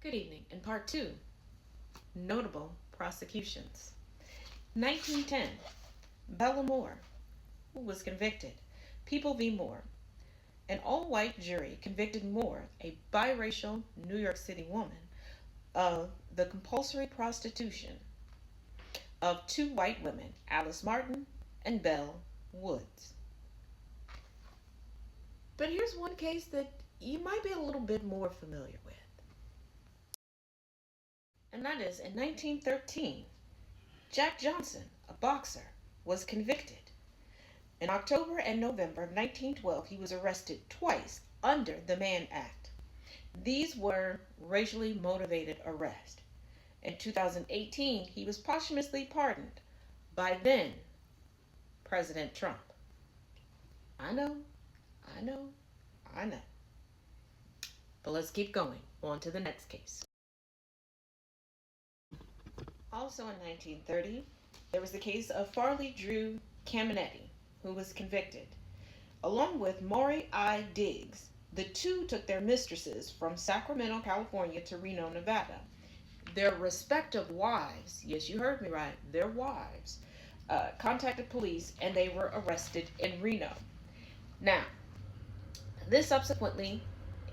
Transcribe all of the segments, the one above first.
Good evening. In part two, notable prosecutions. 1910, Bella Moore, who was convicted. People v. Moore. An all-white jury convicted Moore, a biracial New York City woman, of the compulsory prostitution of two white women, Alice Martin and Belle Woods. But here's one case that you might be a little bit more familiar with. And that is in 1913, Jack Johnson, a boxer, was convicted. In October and November of 1912, he was arrested twice under the Mann Act. These were racially motivated arrests. In 2018, he was posthumously pardoned by then President Trump. I know, I know, I know. But let's keep going. On to the next case. Also in 1930, there was the case of Farley Drew Caminetti, who was convicted. Along with Maury I. Diggs, the two took their mistresses from Sacramento, California to Reno, Nevada. Their respective wives, yes, you heard me right, their wives, contacted police and they were arrested in Reno. Now, this subsequently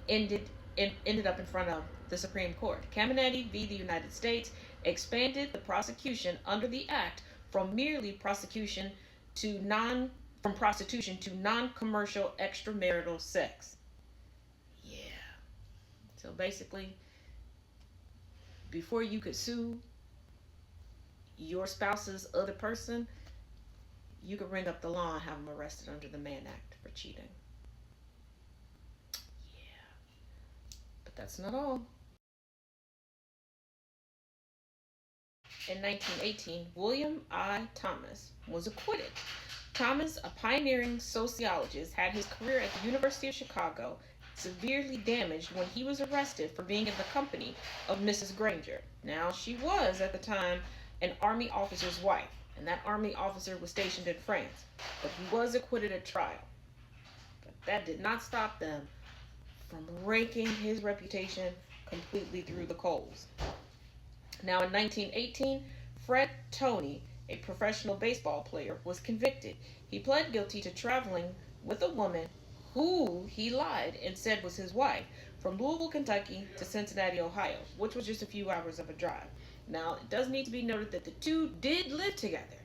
ended up in front of the Supreme Court. Caminetti v. the United States expanded the prosecution under the Act from merely prostitution to non-commercial extramarital sex. Yeah. So basically, before you could sue your spouse's other person, you could ring up the law and have them arrested under the Mann Act for cheating. Yeah. But that's not all. In 1918, William I. Thomas was acquitted. Thomas, a pioneering sociologist, had his career at the University of Chicago severely damaged when he was arrested for being in the company of Mrs. Granger. Now, she was, at the time, an Army officer's wife, and that Army officer was stationed in France, but he was acquitted at trial. But that did not stop them from raking his reputation completely through the coals. Now, in 1918, Fred Toney, a professional baseball player, was convicted. He pled guilty to traveling with a woman who he lied and said was his wife from Louisville, Kentucky to Cincinnati, Ohio, which was just a few hours of a drive. Now, it does need to be noted that the two did live together.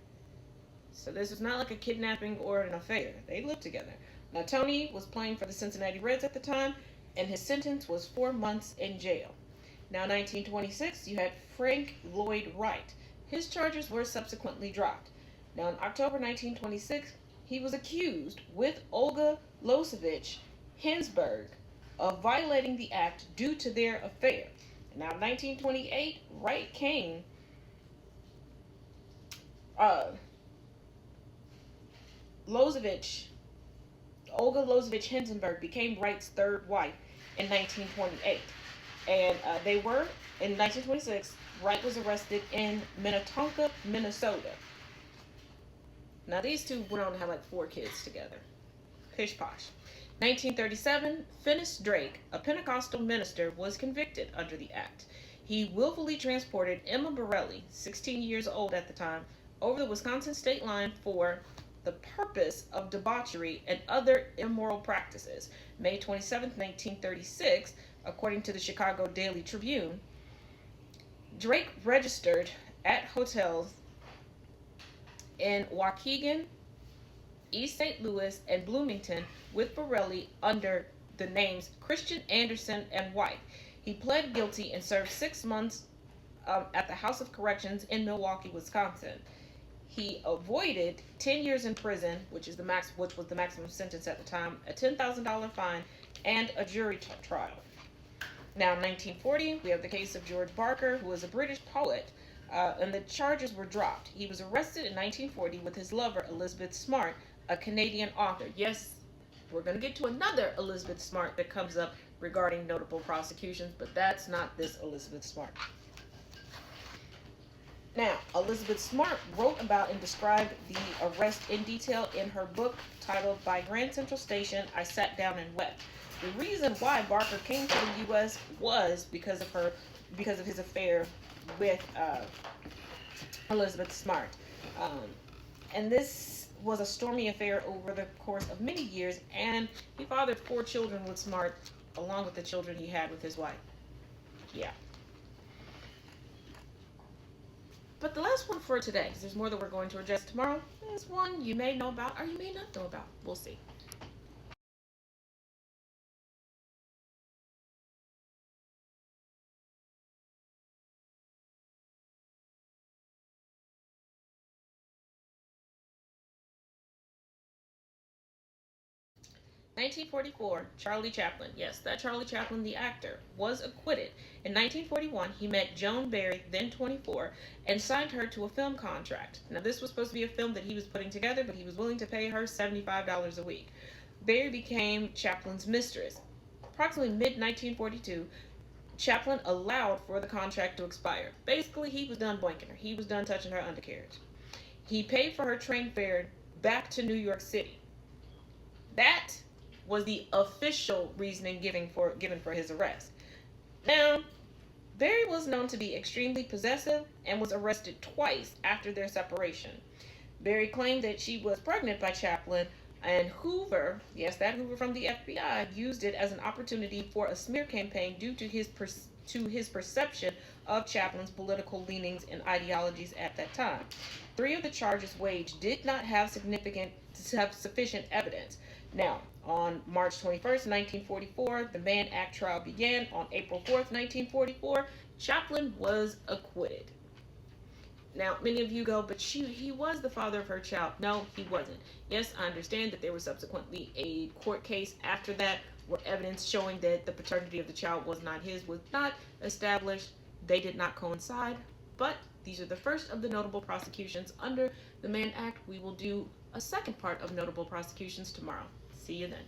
So this is not like a kidnapping or an affair. They lived together. Now, Toney was playing for the Cincinnati Reds at the time, and his sentence was 4 months in jail. Now, 1926, you had Frank Lloyd Wright. His charges were subsequently dropped. Now, in October 1926, he was accused with Olga Losevich Hinsberg of violating the act due to their affair. Now, in 1928, Wright came Olga Losevich Hinsberg became Wright's third wife in 1928. And they were, in 1926, Wright was arrested in Minnetonka, Minnesota. Now, these two went on to have like 4 kids together. Pish posh. 1937, Finis Drake, a Pentecostal minister, was convicted under the act. He willfully transported Emma Borelli, 16 years old at the time, over the Wisconsin state line for the purpose of debauchery and other immoral practices. May 27, 1936, according to the Chicago Daily Tribune, Drake registered at hotels in Waukegan, East St. Louis, and Bloomington with Borelli under the names Christian Anderson and White. He pled guilty and served 6 months at the House of Corrections in Milwaukee, Wisconsin. He avoided 10 years in prison, which was the maximum sentence at the time, a $10,000 fine, and a jury trial. Now, in 1940, we have the case of George Barker, who was a British poet, and the charges were dropped. He was arrested in 1940 with his lover, Elizabeth Smart, a Canadian author. Yes, we're going to get to another Elizabeth Smart that comes up regarding notable prosecutions, but that's not this Elizabeth Smart. Now, Elizabeth Smart wrote about and described the arrest in detail in her book titled By Grand Central Station, I Sat Down and Wept. The reason why Barker came to the U.S. was because of his affair with Elizabeth Smart. Um, and this was a stormy affair over the course of many years, and he fathered 4 children with Smart, along with the children he had with his wife. Yeah. But the last one for today, because there's more that we're going to address tomorrow, is one you may know about or you may not know about. We'll see. 1944, Charlie Chaplin. Yes, that Charlie Chaplin, the actor, was acquitted. In 1941, he met Joan Barry, then 24, and signed her to a film contract. Now, this was supposed to be a film that he was putting together, but he was willing to pay her $75 a week. Barry became Chaplin's mistress. Approximately mid 1942, Chaplin allowed for the contract to expire. Basically, he was done blanking her. He was done touching her undercarriage. He paid for her train fare back to New York City. That was the official reasoning given for his arrest. Now, Barry was known to be extremely possessive and was arrested twice after their separation. Barry claimed that she was pregnant by Chaplin, and Hoover, yes, that Hoover from the FBI, used it as an opportunity for a smear campaign due to his perception of Chaplin's political leanings and ideologies at that time. 3 of the charges waged did not have sufficient evidence. Now, on March 21st, 1944, the Mann Act trial began. On April 4th, 1944, Chaplin was acquitted. Now, many of you go, but he was the father of her child. No, he wasn't. Yes, I understand that there was subsequently a court case after that where evidence showing that the paternity of the child was not his was not established. They did not coincide, but these are the first of the notable prosecutions under the Mann Act. We will do a second part of notable prosecutions tomorrow. See you then.